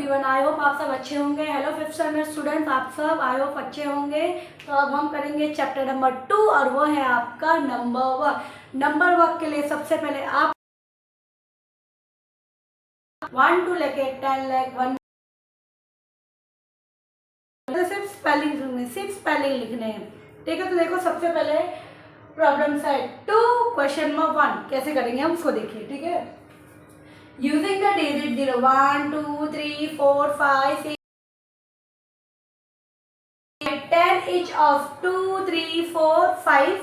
Everyone, I hope आप सब अच्छे होंगे। हेलो फिफ्थ स्टैंडर्ड स्टूडेंट्स, आप सब आई होप अच्छे होंगे। तो अब हम करेंगे चैप्टर नंबर 2 और वो है आपका नंबर वर्क। नंबर वर्क के लिए सबसे पहले आप 1 to लेके 10 लाइक 1 सिर्फ स्पेलिंग लिखने हैं, ठीक है। तो देखो सबसे पहले प्रॉब्लम साइड 2 क्वेश्चन नंबर 1 कैसे करेंगे हम उसको देखिए, ठीक है। Using the digit 0, 1, 2, 3, 4, 5, 6, 10 each of 2, 3, 4, 5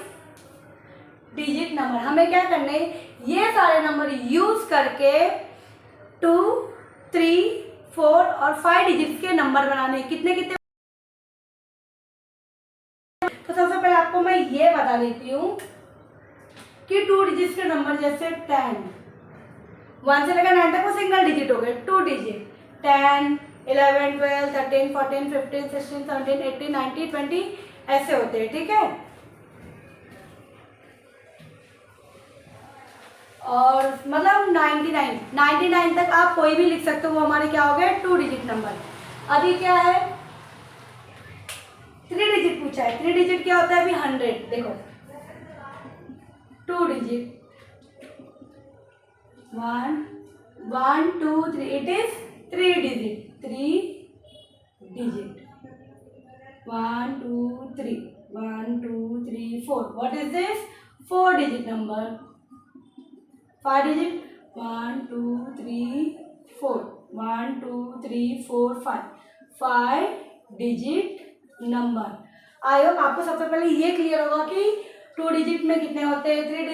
digit number हमें क्या करने हैं, ये सारे नंबर यूज करके 2, 3, 4 और 5 डिजिट के नंबर बनाने हैं। कितने कितने, तो सबसे पहले आपको मैं ये बता देती हूँ कि 2 डिजिट के नंबर जैसे 10, 1 से लेकर 9 तक वो सिंगल डिजिट हो गए, 2 डिजिट 10, 11, 12, 13, 14, 15, 16, 17, 18, 19, 20 ऐसे होते हैं, ठीक है। और मतलब 99 तक आप कोई भी लिख सकते हो, वो हमारे क्या हो गए 2 डिजिट नंबर। अभी क्या है 3 डिजिट पूछा है। 3 डिजिट क्या होता है अभी 100, देखो 2 digit 1, 1, 2, 3, it is 3 digit 3 digit 1, 2, 3, 1, 2, 3, 4, what is this 4 digit number, 5 digit 1, 2, 3, 4, 1, 2, 3, 4, 5 digit number. I hope आपको सबसे पहले ये क्लियर होगा कि 2 डिजिट में कितने होते हैं, 3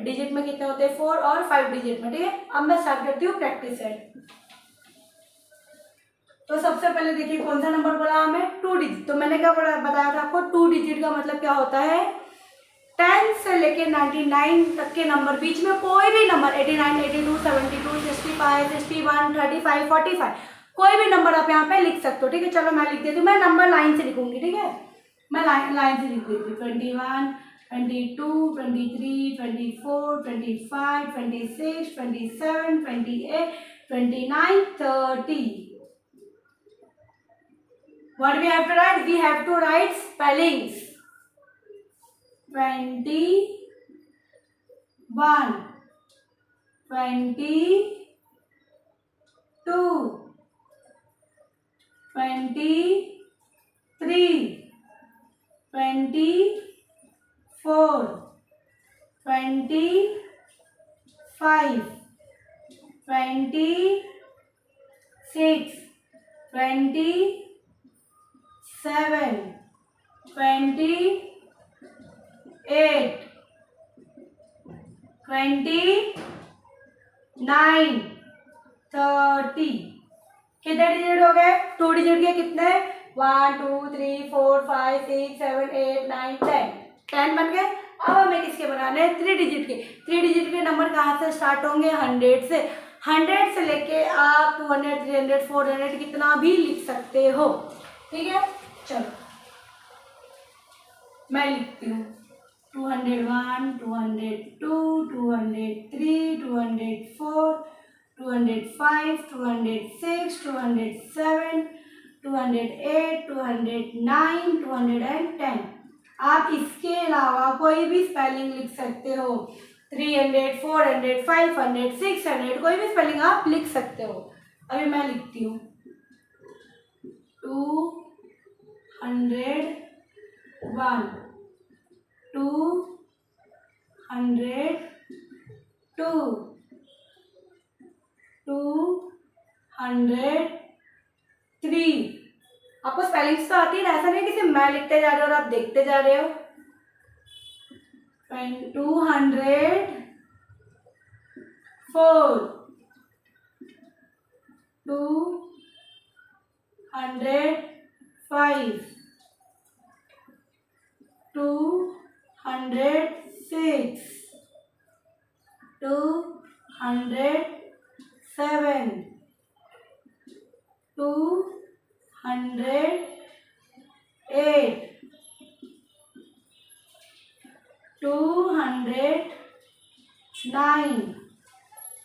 डिजिट में कितने होते हैं, 4 और 5 डिजिट में, ठीक है। अब मैं स्टार्ट करती हूँ प्रैक्टिस सेट। तो सबसे पहले देखिए कौन सा नंबर बोला हमें 2 डिजिट। तो मैंने क्या बताया था आपको, 2 डिजिट का मतलब क्या होता है 10 से लेके 99 तक के नंबर, बीच में कोई भी नंबर 89, 82, 72, 65, 61, 35, 45 कोई भी नंबर आप यहाँ पे लिख सकते हो, ठीक है। चलो मैं लिख देती हूँ, मैं नंबर लाइन से लिखूंगी, ठीक है। मैं लाइन से लिख देती हूँ 21, 22, 23, 24, 25, 26, 27, 28, 29, 30। What we have to write? We have to write spellings. 21, 22, 23, 24, 25, 26, 27, 28, 29, 30। कितने डिजिट हो गए 2 डिजिट के, कितने 1, 2, 3, 4, 5, 6, 7, 8, 9, 10 बन गए। अब हमें किसके बनाने हैं 3 डिजिट के। 3 डिजिट के नंबर कहाँ से स्टार्ट होंगे 100 से। 100 से लेके आप 200, 300, 400 कितना भी लिख सकते हो, ठीक है। चलो मैं लिखती हूँ 201, 202, 203, 204, 205, 206, 207, 208, 209, 210। आप इसके अलावा कोई भी स्पेलिंग लिख सकते हो, 300, 400, 500, 600 कोई भी स्पेलिंग आप लिख सकते हो। अभी मैं लिखती हूँ 201, 202, 203। आपको स्पेलिंग्स तो आती है ना, ऐसा नहीं कि सिर्फ मैं लिखते जा रहे हो और आप देखते जा रहे हो। 204, 205, 206, 207, 208, 209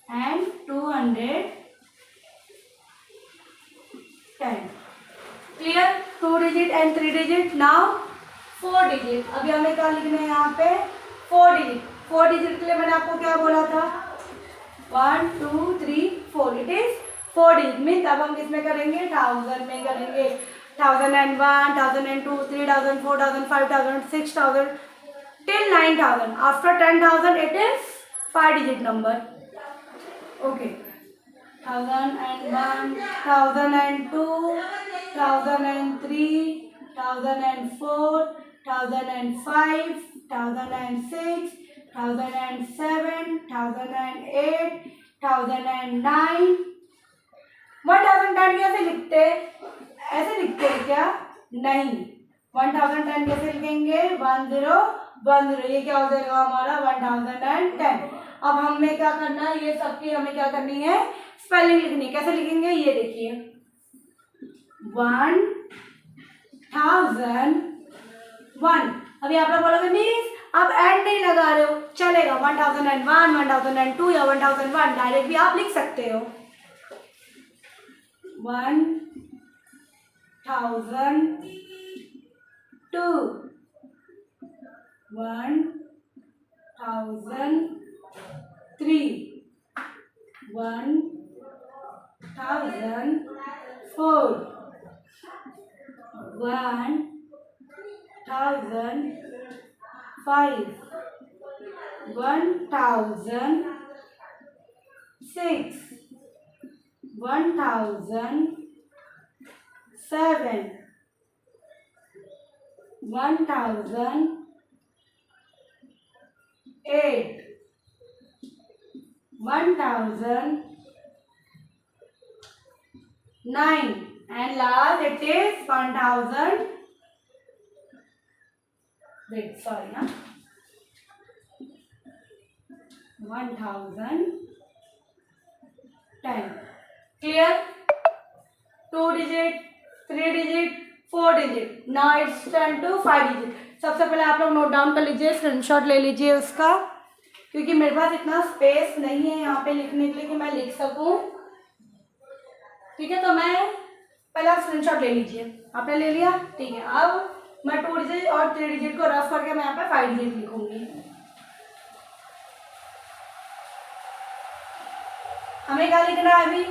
and 210। Digit and 3 digit, now 4 digit. अभी हमें क्या लिखना है यहाँ पे 4 डिजिट। 4 डिजिट के लिए मैंने आपको क्या बोला था 1 2 3 4, इट इज 4 डिजिट मीन्स अब हम किसमें करेंगे 1000 में करेंगे। 1001, 1002, 3000, 4000, 5000, 6000 till 9000. After 10,000 it is 5 digit number. Okay. 1001, 1002, 1003, 1004, 1005, 1006, 1007, 1008, 1009. 1010 कैसे लिखते? ऐसे लिखते हैं क्या? नहीं। 1010 कैसे लिखेंगे 1010, ये क्या हो जाएगा हमारा 1010। अब हमें क्या करना है, ये सबकी हमें क्या करनी है स्पेलिंग लिखनी है। कैसे लिखेंगे ये देखिए 1001। अभी आप लोग बोलोगे मीन्स आप एंड नहीं लगा रहे हो, चलेगा 1001, 1002 या 1001 डायरेक्ट भी आप लिख सकते हो। 1002, 1003, 1004, 1005, 1006, 1007, 1008, 1009 and last it is 1000. Wait, sorry, 1010. Clear? 2 digit, 3 digit, 4 digit. Now it's turn to 5 digit. सबसे पहले आप लोग नोट डाउन कर लीजिए, स्क्रीनशॉट ले लीजिए उसका, क्योंकि मेरे पास इतना स्पेस नहीं है यहाँ पे लिखने के लिए कि मैं लिख सकूँ। ठीक है, तो मैं पहला स्क्रीनशॉट ले लीजिए। आपने ले लिया? ठीक है, अब मैं 2 डिजिट और 3 डिजिट को रफ करके मैं यहाँ पे 5 डिजिट लिखूंगी। हमें क्या लिखना है अभी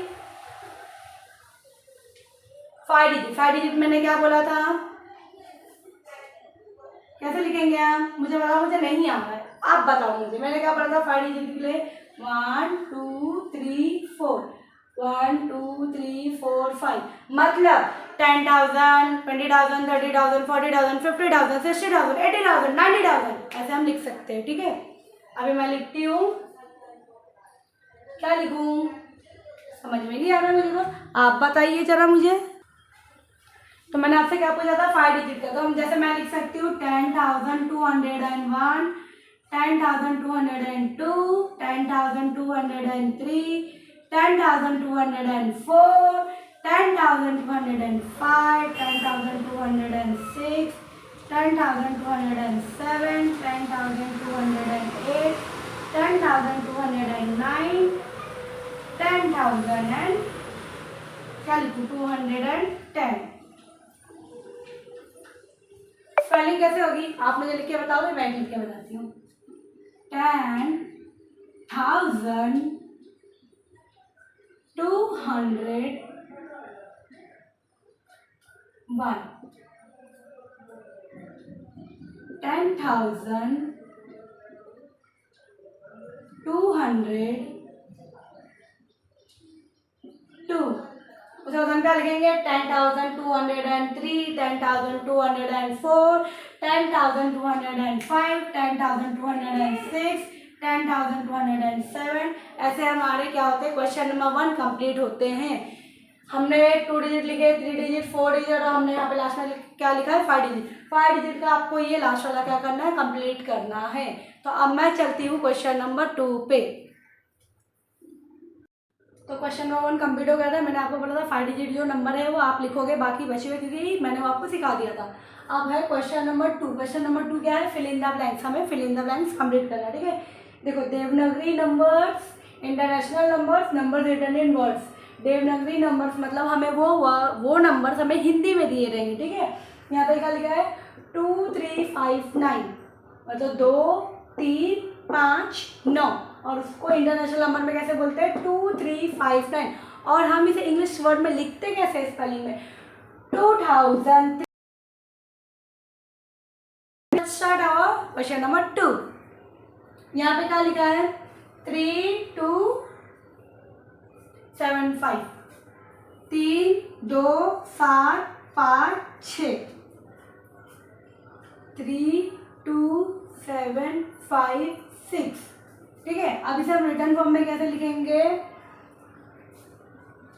5 डिजिट। 5 डिजिट मैंने क्या बोला था, कैसे लिखेंगे आप? मुझे बताओ, मुझे नहीं आ रहा है, आप बताओ मुझे। मैंने क्या बोला था 5 डिजिट के लिए 1 2 3 4, 1 2 3 4 5, मतलब 10,000, 20,000, 30,000, 40,000, 50,000, 60,000, 80,000, 90,000 ऐसे हम लिख सकते हैं। ठीक है, अभी मैं लिखती हूँ, क्या लिखूँ समझ में नहीं आ रहा मुझे, तो आप बताइए जरा मुझे। तो मैंने आपसे क्या पूछा था 5 डिजिट का, तो हम जैसे मैं लिख सकती हूँ 10,201, 10,202, 10,203, 10,204, 10,205, 10,206, 10,207, 10,208, 10,209, 10,000 and क्या लिखूँ 210। स्पेलिंग कैसे होगी आप मुझे लिख के बताओगे, मैं लिख के बताती हूँ। 10,000, 201, 10,000, 202। उसे उधर क्या लिखेंगे 10,203, 10,204, 10,205, 10,206, 10,207 ऐसे हमारे क्या होते हैं क्वेश्चन नंबर 1 कंप्लीट होते हैं। हमने 2 डिजिट लिखे, 3 डिजिट, 4 डिजिट और हमने यहाँ पे लास्ट में क्या लिखा है 5 डिजिट। 5 डिजिट का आपको ये लास्ट वाला क्या करना है कंप्लीट करना है। तो अब मैं चलती हूँ क्वेश्चन नंबर 2 पे। तो क्वेश्चन नंबर 1 कंप्लीट हो गया था। मैंने आपको बोला था 5 डिजिट जो नंबर है वो आप लिखोगे, बाकी बचे हुए क्योंकि मैंने वो आपको सिखा दिया था। अब है क्वेश्चन नंबर 2। क्वेश्चन नंबर 2 क्या है फिल इन द ब्लैंक्स। हमें fill in the blanks complete करना है। ठीक है, देखो Devanagari numbers, international numbers, number written in words. Devanagari numbers मतलब हमें वो नंबर्स हमें हिंदी में दिए रहेंगे। ठीक है, यहाँ पे क्या लिखा है 2359, मतलब 2 3 5 9, और उसको इंटरनेशनल नंबर में कैसे बोलते हैं 2359। और हम इसे इंग्लिश वर्ड में लिखते कैसे स्पेलिंग में 2000। Start our question number 2। यहाँ पे क्या लिखा है 3275, 3 2 7 5 6, 3 2 7 5 6। ठीक है, अब इसे हम रिटर्न फॉर्म में कैसे लिखेंगे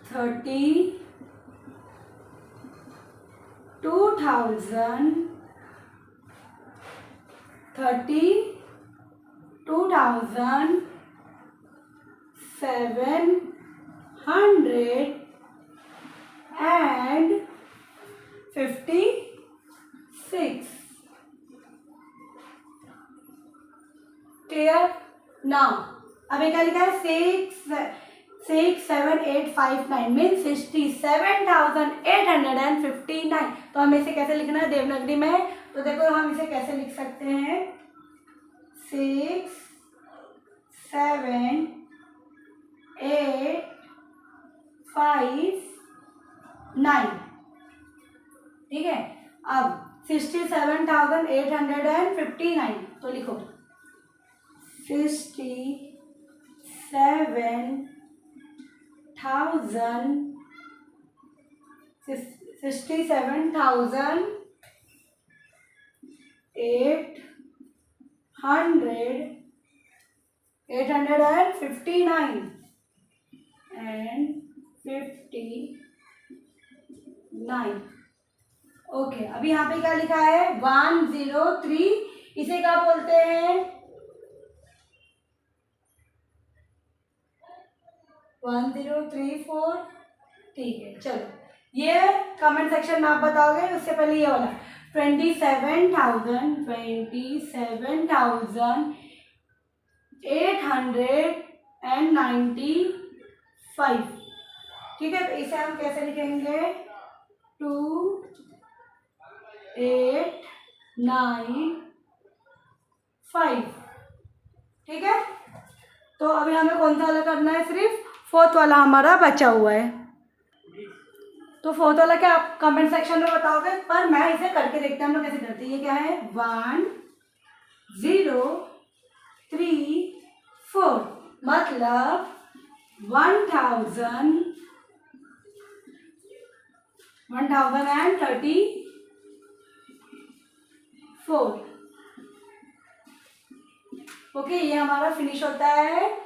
32,756। Clear now. अभी क्या लिखा है 67859 मीन 67,859। तो हमें इसे कैसे लिखना है देवनागरी में, तो देखो हम इसे कैसे लिख सकते हैं 6 7 8 5 9। ठीक है, अब 67,859, तो लिखो 67,859 and 59। ओके, अभी यहाँ पे क्या लिखा है 103, इसे क्या बोलते हैं 1034। ठीक है, चलो ये कमेंट सेक्शन में आप बताओगे। उससे पहले ये वाला 27,895। ठीक है, तो इसे हम कैसे लिखेंगे 2895। ठीक है, तो अभी हमें कौन सा वाला करना है, सिर्फ फोर्थ वाला हमारा बचा हुआ है। तो फोर्थ वाला क्या आप कमेंट सेक्शन में बताओगे, पर मैं इसे करके देखते हैं हम लोग कैसे करते हैं। ये क्या है 1034, मतलब 1034। ओके, ये हमारा फिनिश होता है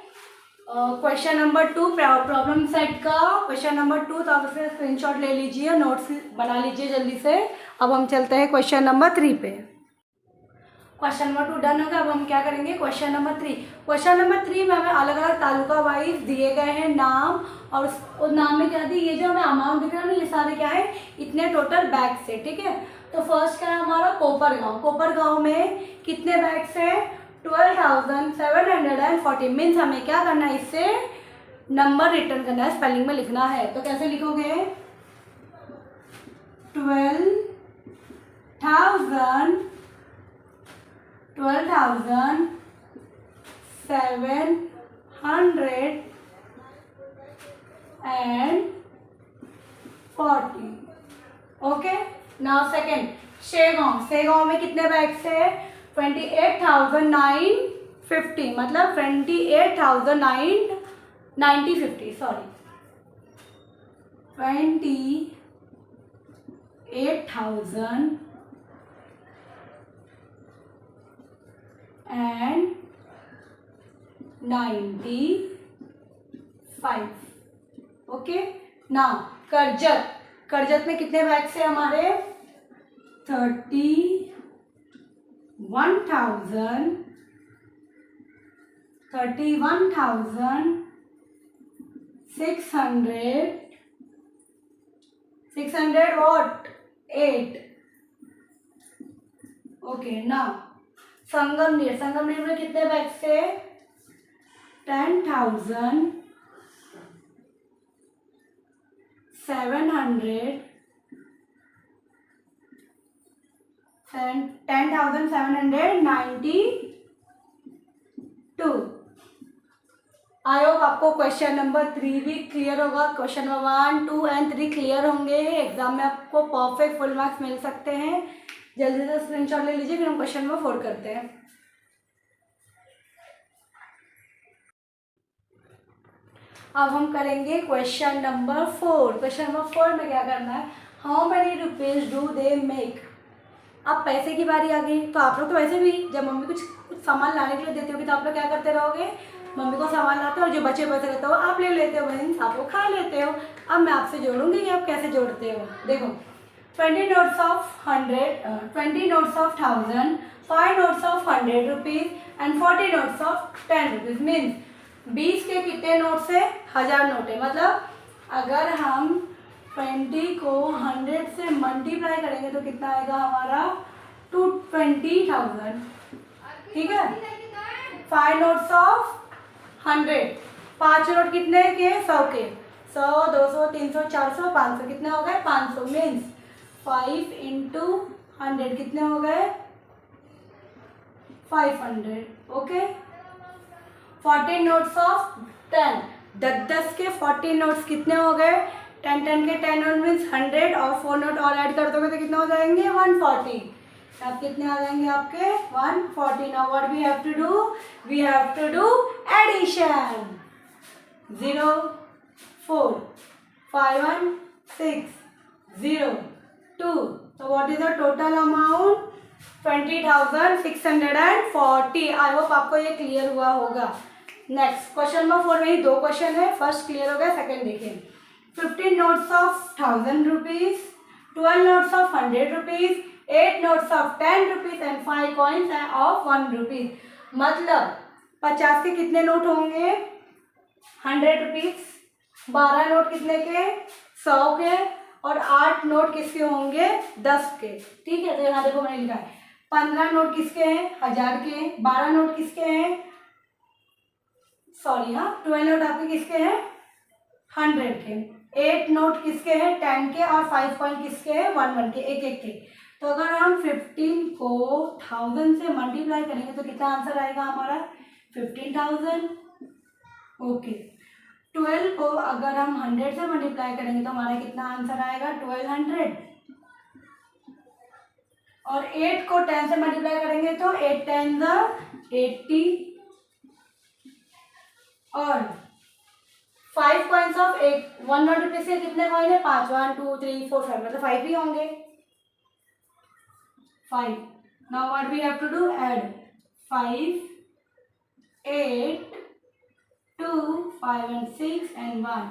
क्वेश्चन नंबर 2 प्रॉब्लम सेट का क्वेश्चन नंबर 2। तो आप उससे स्क्रीनशॉट ले लीजिए, नोट्स बना लीजिए जल्दी से। अब हम चलते हैं क्वेश्चन नंबर 3 पे। क्वेश्चन नंबर 2 डन हो गया। अब हम क्या करेंगे क्वेश्चन नंबर 3। क्वेश्चन नंबर 3 में हमें अलग अलग तालुका वाइज दिए गए हैं नाम, और उस नाम में क्या दिए, ये जो हमें अमाउंट दिख रहा है ना, ये सारे क्या है इतने टोटल बैग्स है। ठीक है, तो फर्स्ट क्या है हमारा कोपरगांव। कोपरगांव में कितने बैग्स है 12,740। मीन्स हमें क्या करना है, इससे नंबर रिटर्न करना है, स्पेलिंग में लिखना है। तो कैसे लिखोगे 12,740। Okay, now second Shegaon. Shegaon में कितने बैग्स है 28,950, मतलब 28,950, sorry 28,095। Okay, now Karjat. Karjat में कितने बैग्स है हमारे 31,600 what 8। Okay, now Sangamner. Sangamner में कितने बैग्स है 10,740। 10,792। आई होप आपको क्वेश्चन नंबर 3 भी क्लियर होगा। क्वेश्चन नंबर 1, 2 एंड 3 क्लियर होंगे। एग्जाम में आपको परफेक्ट फुल मार्क्स मिल सकते हैं। जल्दी से स्क्रीनशॉट ले लीजिए, फिर हम क्वेश्चन नंबर 4 करते हैं। अब हम करेंगे क्वेश्चन नंबर 4। क्वेश्चन नंबर 4 में क्या करना है, how many rupees do they make. अब पैसे की बारी आ गई, तो आप लोग तो वैसे भी जब मम्मी कुछ सामान लाने के लिए देती होगी तो आप लोग क्या करते रहोगे, मम्मी को सामान लाते हो और जो बचे पैसे रहते हो आप ले लेते हो, बहन आप लोग खा लेते हो। अब मैं आपसे जोड़ूंगी कि आप कैसे जोड़ते हो। देखो 20 notes of 100, 20 notes of 1000, 5 notes of 100 rupees and 40 notes of 10 rupees. Means 20 के कितने नोट से 1000 नोट है। मतलब अगर हम 20 को 100 से मल्टीप्लाई करेंगे तो कितना आएगा हमारा 220,000। ठीक है। 5 नोट्स ऑफ 100, 5 नोट कितने के 100 के, 100, 200, 300, 400, 500 कितने हो गए 500। मीन्स 5 इंटू 100 कितने हो गए 500। ओके। 40 नोट्स ऑफ 10, 10 के 40 नोट्स कितने हो गए 10 के 10 नोट मीन्स 100 और 4 नोट और ऐड कर दोगे तो कितने हो जाएंगे 140। अब कितने आ जाएंगे आपके 140। Now what we have to do, we have to do addition. 0, 4, 5, 1, 6, 0, 2। तो what is the total amount 20,640। I hope आपको ये क्लियर हुआ होगा। नेक्स्ट क्वेश्चन नंबर 4 में ही 2 क्वेश्चन है। फर्स्ट क्लियर हो गया, सेकंड देखिए। 15 notes of 1000 rupees, 12 notes of 100 rupees, 8 notes of 10 rupees and 5 coins of 1 rupees. मतलब 50 के कितने नोट होंगे 100 रुपीज, 12 नोट कितने के 100 के और 8 नोट किसके होंगे 10 के। ठीक है। तो यहाँ देखो मैंने लिखा है 15 नोट किसके हैं 1000 के, 12 नोट किसके हैं, सॉरी हाँ 12 नोट आपके किसके हैं 100 के, 8 नोट किसके हैं 10 के और 5 कॉइन किसके हैं 1 के, एक एक के। तो अगर हम 15 को 1000 से मल्टीप्लाई करेंगे तो कितना आंसर आएगा हमारा 15,000। ओके। 12 को अगर हम 100 से मल्टीप्लाई करेंगे तो हमारा कितना आंसर आएगा 1200। और 8 को 10 से मल्टीप्लाई करेंगे तो 8 10 80 और 5 कॉइन्स ऑफ 1 नोट रुपीज के कितने कॉइन है 5, 1 2 3 4 5, मतलब 5 ही होंगे 5। Now what we have to do add 5, 8, 2, 5 and 6 and 1।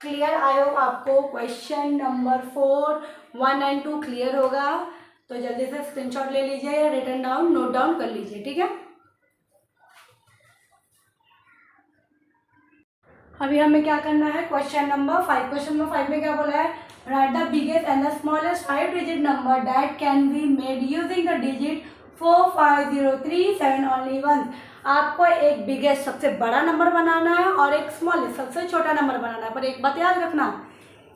Clear. I hope आपको क्वेश्चन नंबर 4, 1 and 2 क्लियर होगा। तो जल्दी से स्क्रीनशॉट ले लीजिए या रिटर्न डाउन नोट डाउन कर लीजिए। ठीक है। अभी हमें क्या करना है क्वेश्चन नंबर 5। क्वेश्चन नंबर 5 में क्या बोला है, right the biggest and the smallest 5 digit number that can be made using the digit 4, 5, 0, 3, 7 only once. आपको एक बिगेस्ट सबसे बड़ा नंबर बनाना है और एक स्मॉलेस्ट सबसे छोटा नंबर बनाना है। पर एक बात याद रखना,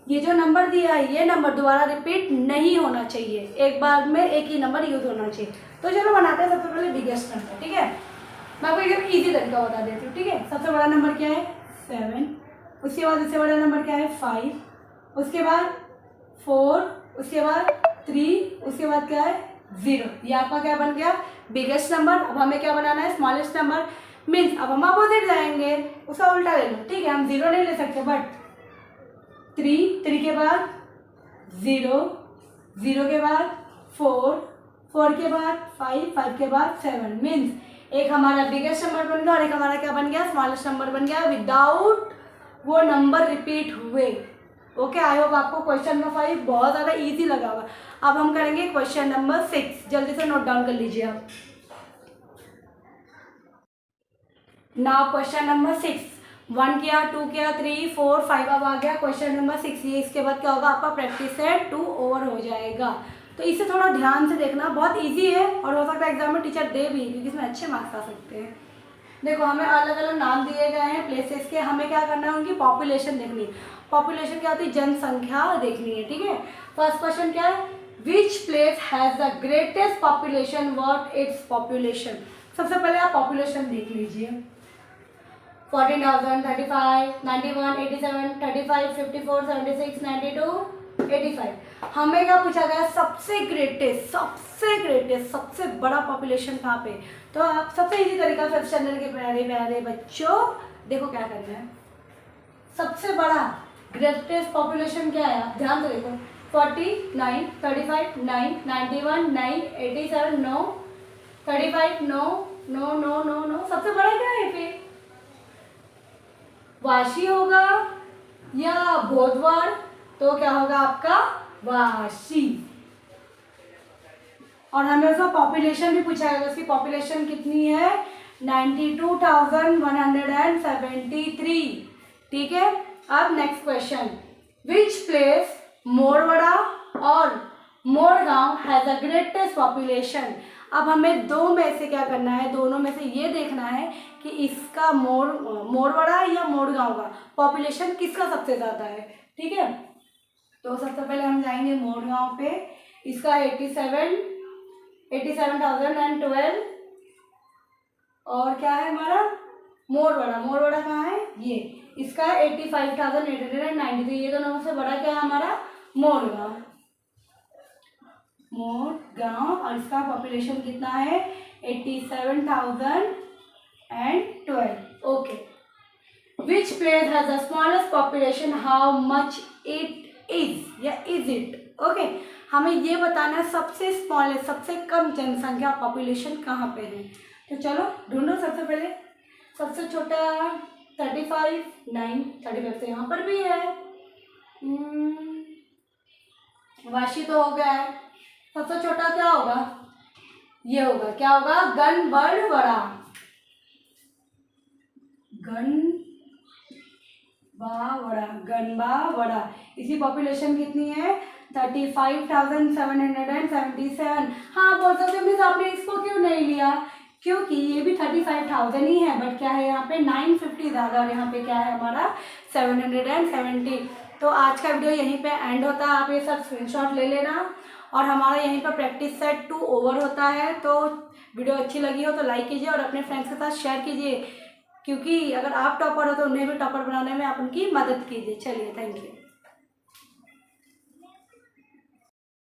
ये जो नंबर दिया है ये नंबर दोबारा रिपीट नहीं होना चाहिए, एक बार में एक ही नंबर यूज होना चाहिए। तो चलो बनाते हैं सबसे पहले बिगेस्ट नंबर। ठीक है। मैं आपको एकदम ईजी तरीका बता देती हूँ। ठीक है। सबसे बड़ा नंबर क्या है 7, उसके बाद उससे बड़ा नंबर क्या है 5, उसके बाद 4, उसके बाद 3, उसके बाद क्या है 0। ये आपका क्या बन गया बिगेस्ट नंबर। अब हमें क्या बनाना है स्मॉलेस्ट नंबर। मीन्स अब हम अपोजिट जाएंगे, उसका उल्टा ले लो। ठीक है। हम 0 नहीं ले सकते बट 3 के बाद 0, 0 के बाद 4, 4 के बाद 5, 5 के बाद 7। मीन्स एक हमारा बिगेस्ट नंबर बन गया और एक हमारा क्या बन गया स्मॉलेस्ट नंबर बन गया विदाउट वो नंबर रिपीट हुए। ओके। आई होप आपको क्वेश्चन नंबर 5 बहुत ज़्यादा इजी लगा होगा। अब हम करेंगे क्वेश्चन नंबर 6। जल्दी से नोट डाउन कर लीजिए आप। नाउ क्वेश्चन नंबर 6, 1 किया, 2 किया, 3, 4, 5 अब आ गया क्वेश्चन नंबर 6। ये इसके बाद क्या होगा आपका प्रैक्टिस है 2 ओवर हो जाएगा। तो इसे थोड़ा ध्यान से देखना, बहुत इजी है और हो सकता है एग्जाम में टीचर दे भी क्योंकि इसमें अच्छे मार्क्स आ सकते हैं। देखो हमें अलग अलग नाम दिए गए हैं प्लेसेस के, हमें क्या करना है उनकी पॉपुलेशन देखनी है। पॉपुलेशन क्या होती है जनसंख्या देखनी है। ठीक है। फर्स्ट क्वेश्चन क्या है which place has the greatest population, what its population. सबसे पहले आप पॉपुलेशन देख लीजिए। 14,000, 35, 91, 87, 35, 54, 76, 92, 85। हमें क्या पूछा गया, सबसे ग्रेटेस्ट, सबसे बड़ा पॉपुलेशन कहाँ पे। तो आप सबसे इजी तरीका 5th स्टैंडर्ड के प्यारे प्यारे बच्चों देखो क्या करना है। सबसे बड़ा ग्रेटेस्ट पॉपुलेशन क्या है, आप ध्यान से देखो। 49, 35, 9, 91, 9, 87, 9, 35, 9, 9, 9, 9, 9। सबसे बड़ा क्या है फिर, वाशी होगा या भोजवाड़, तो क्या होगा आपका वाशी। और हमें उसका पॉपुलेशन भी पूछा गया, उसकी पॉपुलेशन कितनी है, 92,173। ठीक है। अब नेक्स्ट क्वेश्चन, विच प्लेस मोरवड़ा और Morgaon has a greatest population. अब हमें दो में से क्या करना है, दोनों में से ये देखना है कि इसका मोरवड़ा या मोरगांव का पॉपुलेशन किसका सबसे ज़्यादा है। ठीक है, तो सबसे पहले हम जाएंगे मोरगांव पे। इसका 87,012। और क्या है हमारा मोरवड़ा कहाँ है, ये इसका 85,893। ये दोनों से बड़ा क्या है हमारा मोरगांव। और इसका पॉपुलेशन कितना है 87,012। Okay, which place has the smallest population, how much it is या इज इट। ओके, हमें ये बताना है सबसे स्मॉलेस्ट, सबसे कम जनसंख्या पॉपुलेशन कहाँ पे है। तो चलो ढूंढो। सबसे पहले सबसे छोटा 35, 9, 35 से यहाँ पर भी है। वाशी तो हो गया है। सबसे छोटा क्या होगा, ये होगा, क्या होगा, गनबड़वड़ा। गनबावड़ा। इसी पॉपुलेशन कितनी है 35,777। हाँ बोल सकते हो मिस आपने इसको क्यों नहीं लिया, क्योंकि ये भी 35,000 ही है, बट क्या है यहाँ पे 950 ज़्यादा और यहाँ पे क्या है हमारा 770। तो आज का वीडियो यहीं पे एंड होता है। आप ये सब स्क्रीनशॉट ले लेना। और हमारा यहीं पर प्रैक्टिस सेट 2 ओवर होता है। तो वीडियो अच्छी लगी हो तो लाइक कीजिए और अपने फ्रेंड्स के साथ शेयर कीजिए, क्योंकि अगर आप टॉपर हो तो उन्हें भी टॉपर बनाने में आप उनकी मदद कीजिए। चलिए, थैंक यू।